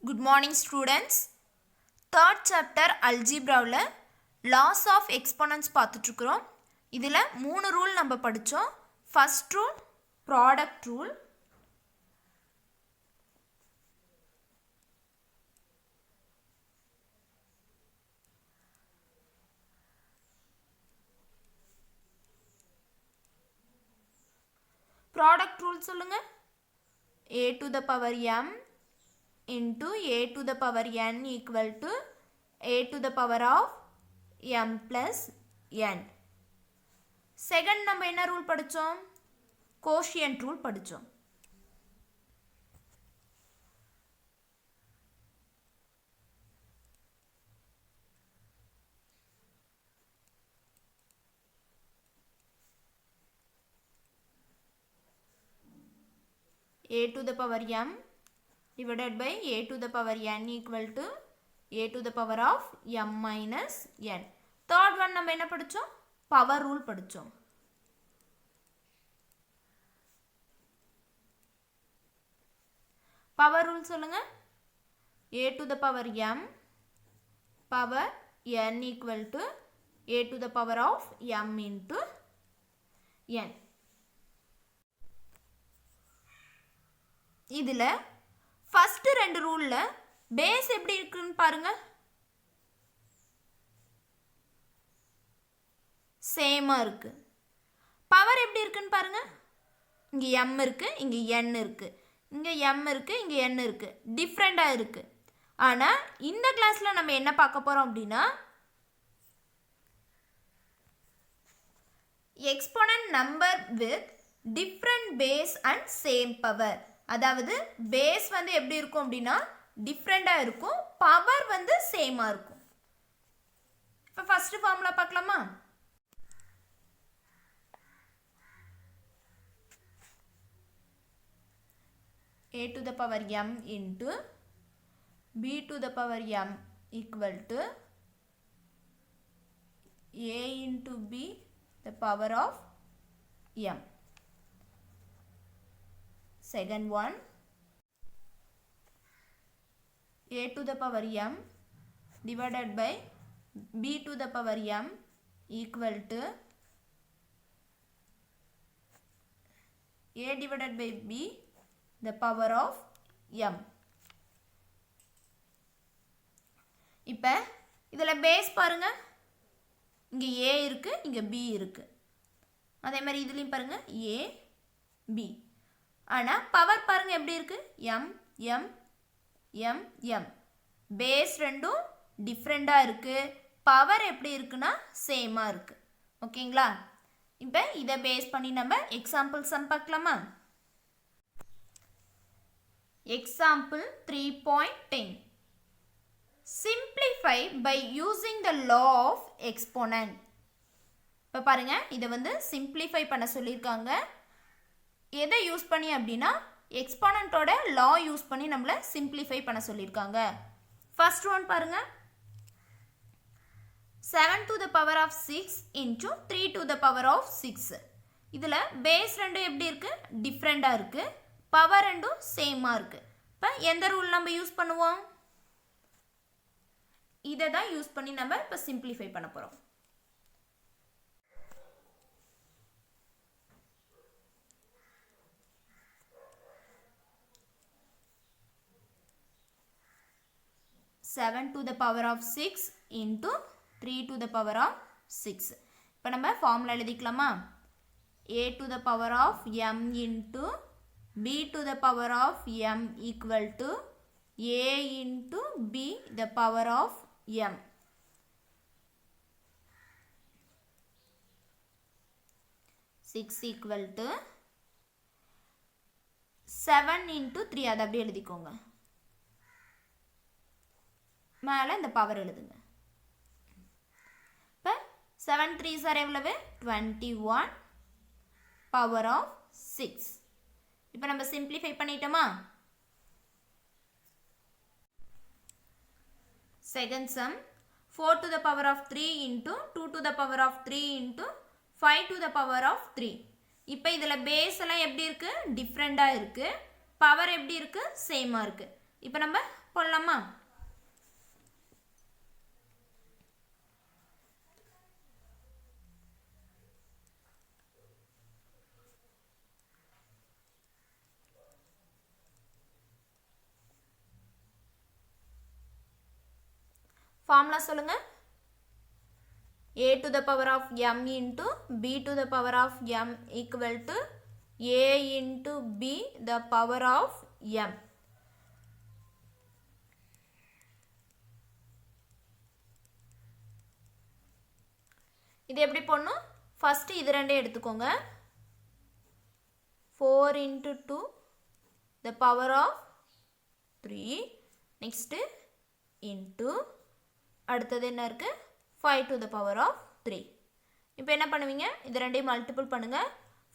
Good morning students. Third chapter algebra laws of exponents பார்த்துட்டுருக்கிறோம். இதில் 3 rule நம்ம படித்தோம். First rule product rule. Product rule சொல்லுங்க. a to the power m into a to the power n equal to a to the power of m plus n. Second நம்ம என்ன rule படிச்சோம்? Quotient rule படிச்சோம். a to the power m divided by a to the power n equal to a to the power of m minus n. Third one நம்ம என்ன படிச்சோம்? Power rule படிச்சோம். Power rule சொல்லுங்க. a to the power m power n equal to a to the power of m into n. இதில் first ரெண்டு ரூல்ல base எப்படி இருக்குன்னு பாருங்க. சேமா இருக்கு. பவர் எப்படி இருக்குன்னு பாருங்க. இங்க m இருக்கு, இங்க n இருக்கு. இங்க m இருக்கு, இங்க n இருக்கு. டிஃபரெண்டா இருக்கு. ஆனா இந்த கிளாஸ்ல நம்ம என்ன பார்க்க போறோம் அப்படின்னா exponent number with different base and same power. அதாவது பேஸ் வந்து எப்படி இருக்கும் அப்படின்னா டிஃப்ரெண்டா இருக்கும், பவர் வந்து சேமா இருக்கும். இப்போ ஃபர்ஸ்ட் ஃபார்முலா பார்க்கலாமா? a to the power m into b to the power m equal to a into b the power of m. Second one, a to the power m divided by b to the power m equal to a divided by b the power of m. இப்போ இதில் base பாருங்க. இங்கே a இருக்கு, இங்கே b இருக்கு. அதே மாதிரி இதுலையும் பாருங்க a b. ஆனால் பவர் பாருங்க எப்படி இருக்கு? m m m m. பேஸ் ரெண்டும் டிஃப்ரெண்டாக இருக்கு, பவர் எப்படி இருக்குன்னா சேமா இருக்கு. ஓகேங்களா? இப்போ இதை பேஸ் பண்ணி நம்ம எக்ஸாம்பிள் சம் பார்க்கலாமா? Example 3.10. Simplify by using the law of exponent. இப்போ பாருங்க, இதை வந்து சிம்பிளிஃபை பண்ண சொல்லியிருக்காங்க. எதை யூஸ் பண்ணி அப்படின்னா எக்ஸ்போனன்ட்டோட லா யூஸ் பண்ணி நம்மளை சிம்பிளிஃபை பண்ண சொல்லியிருக்காங்க. ஃபர்ஸ்ட் ஒன் பாருங்க. 7 to the power of 6 into 3 to the power of 6. இதில் பேஸ் ரெண்டும் எப்படி இருக்கு? டிஃப்ரெண்டாக இருக்கு, பவர் ரெண்டும் சேமாக இருக்கு. இப்போ எந்த ரூல் நம்ம யூஸ் பண்ணுவோம்? இதை தான் யூஸ் பண்ணி நம்ம இப்போ சிம்பிளிஃபை பண்ண போகிறோம். Seven to the power of 6 into 3 to the power of 6. இப்போ நம்ம formula எழுதிக்கலாமா? a to the power of m into b to the power of m equal to a into b the power of m. Six equal to 7 into 3. அதை அப்படியே எழுதிக்கோங்க. மேலே இந்த power எழுதுங்க. இப்போ 7 3s are எவ்வளவு? 21 power of 6. இப்போ நம்ம சிம்பிளிஃபை பண்ணிட்டோமா? Second sum 4 to the power of 3 into 2 to the power of 3 into 5 to the power of 3. இப்போ இதில் பேஸ் எல்லாம் எப்படி இருக்கு? டிஃப்ரெண்டாக இருக்கு, பவர் எப்படி இருக்கு? சேமாக இருக்கு. இப்போ நம்ம போடலாமா? ஃபார்முலா சொல்லுங்க. a to the power of m into b to the power of m equal to a into b the power of m. இது எப்படி போடணும்? ஃபர்ஸ்ட் இது ரெண்டே எடுத்துக்கோங்க. 4 into 2 the power of 3. Next into அடுத்தது என்ன இருக்கு? 5 to the power of 3. இப்போ என்ன பண்ணுவீங்க? இது ரெண்டையும் மல்டிபிள் பண்ணுங்க.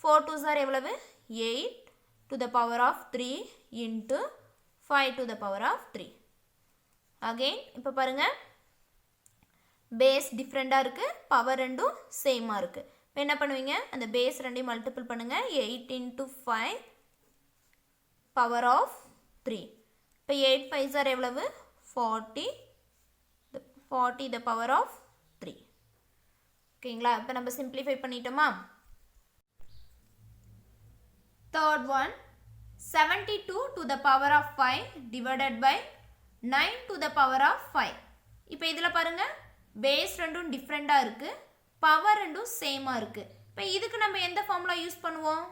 4 2s are எவ்வளவு? 8 to the power of 3 into 5 to the power of 3. Again இப்போ பாருங்க, பேஸ் டிஃப்ரெண்டாக இருக்குது, பவர் ரெண்டும் சேமாக இருக்குது. இப்போ என்ன பண்ணுவீங்க? அந்த பேஸ் ரெண்டையும் மல்டிபிள் பண்ணுங்க. 8 into 5 பவர் ஆஃப் 3. இப்போ 8 5s are எவ்வளவு? 40 the power of 3. ஓகேங்களா? இப்போ நம்ம சிம்பிளிஃபை பண்ணிட்டோமா? Third one 72 to the power of 5 divided by 9 to the power of 5. இப்போ இதில் பாருங்க, பேஸ் ரெண்டும் டிஃப்ரெண்டாக இருக்குது, பவர் ரெண்டும் சேமாக இருக்குது. இப்போ இதுக்கு நம்ம எந்த ஃபார்முலா யூஸ் பண்ணுவோம்?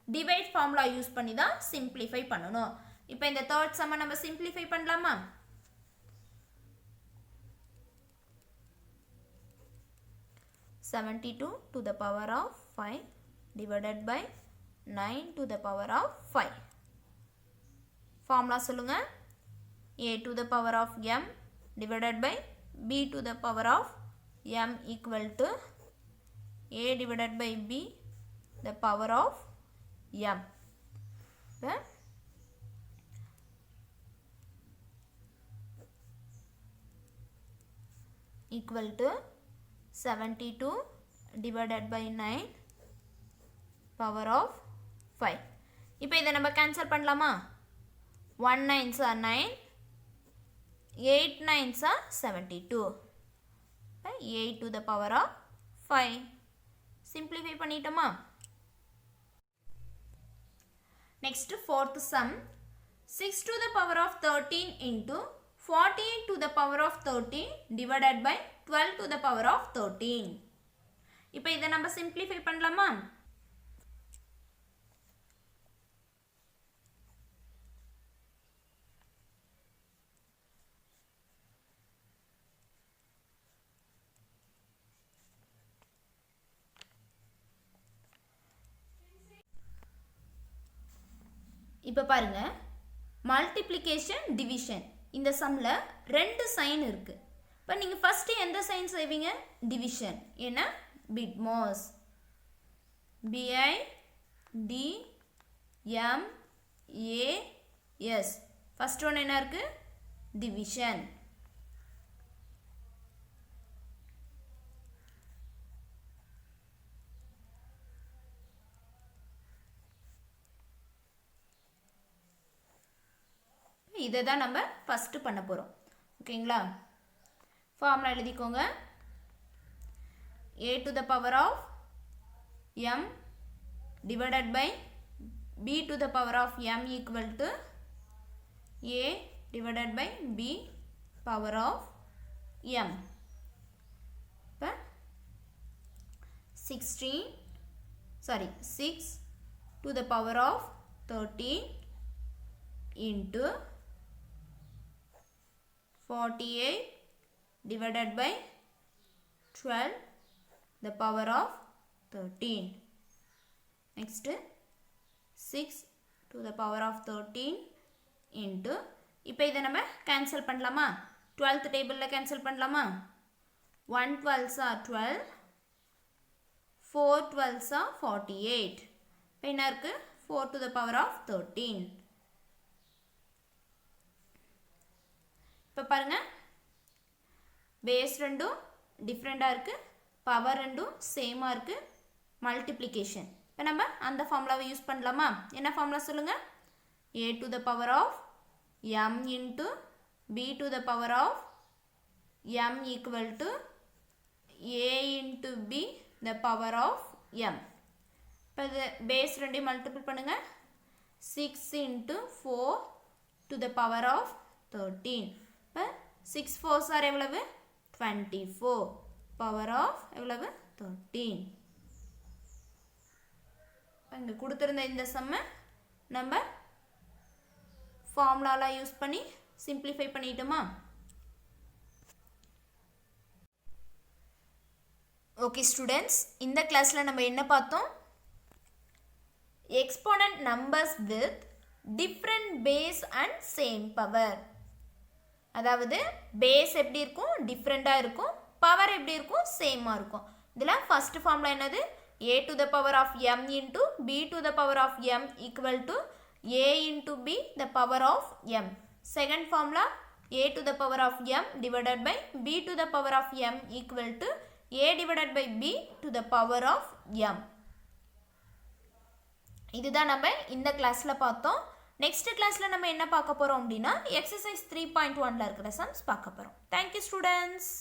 டிவைட் ஃபார்முலா யூஸ் பண்ணி தான் சிம்பிளிஃபை பண்ணணும். இப்போ இந்த தேர்ட் சம்மை நம்ம சிம்பிளிஃபை பண்ணலாமா? (72 to the power of 5 divided by 9 to the power of 5. Formula சொல்லுங்க. a to the power of m divided by b to the power of m equal to a divided by b the power of m. Equal to 72 divided by 9 power of 5. இப்போ இதை நம்ம cancel பண்ணலாமா? 1 9s are 9, 8 9s are 72. 8 to the power of 5. Simplify பண்ணிட்டோமா? Next fourth sum. 6 to the power of 13 into 48 to the power of 13 divided by 12 to the power of 13. இப்போ இதை நம்ம simplify பண்ணலாமா? இப்போ பாருங்க, மல்டிப்ளிகேஷன் டிவிஷன். இந்த சம்மில் ரெண்டு சைன் இருக்குது. இப்போ நீங்கள் ஃபஸ்ட்டு எந்த சைன் செய்வீங்க? டிவிஷன். ஏன்னா பிட்மோஸ் BIDMAS. ஃபஸ்ட் ஒன்று என்ன இருக்குது? டிவிஷன். இதை தான் நம்ம ஃபஸ்ட்டு பண்ண போகிறோம். ஓகேங்களா? ஃபார்முலா எழுதிக்கோங்க. a to the power of m divided by b to the power of m equal to a divided by b power of m. இப்போ 6 to the power of 13 into 48 divided by 12 the power of 13. Next 6 to the power of 13 into, இப்போ இதை நம்ம cancel பண்ணலாமா? 12th டேபிளில் cancel பண்ணலாமா? 1 12s are 12, 4 12s are 48. இப்போ என்ன இருக்குது? 4 to the power of 13. இப்போ பாருங்க, பேஸ் ரெண்டும் டிஃப்ரெண்டாக இருக்குது, பவர் ரெண்டும் சேமாக இருக்குது, மல்டிப்ளிகேஷன். இப்போ நம்ம அந்த ஃபார்முலாவை யூஸ் பண்ணலாமா? என்ன ஃபார்முலா சொல்லுங்கள்? a to the power of m into b to the power of m equal to a into b the power of m. இப்போ இது பேஸ் ரெண்டையும் மல்டிபிள் பண்ணுங்க. 6 into 4 to the power of 13. இப்போ 6 4s are எவ்வளவு 24 power of எவ்வளவு 13. இங்கே கொடுத்துருந்த இந்த சம்மை நம்ம ஃபார்முலாலாம் யூஸ் பண்ணி சிம்பிளிஃபை பண்ணிட்டோமா? ஓகே ஸ்டூடெண்ட்ஸ், இந்த கிளாஸில் நம்ம என்ன பார்த்தோம்? exponent numbers with different base and same power. அதாவது பேஸ் எப்படி இருக்கும் டிஃப்ரெண்ட்டாக இருக்கும், பவர் எப்படி இருக்கும் சேமாக இருக்கும். இதில் ஃபஸ்ட் ஃபார்முலா என்னது? a to the power of m into b to the power of m equal to a into b the power of m. Second formula a to the power of m divided by b to the power of m equal to a divided by b to the power of m. இதுதான் நம்ம இந்த கிளாஸில் பார்த்தோம். Next கிளாஸில் நம்ம என்ன பார்க்க போகிறோம் அப்படின்னா எக்ஸசைஸ் 3.1ல் இருக்கிற சம்ஸ் பார்க்க போகிறோம். Thank you students.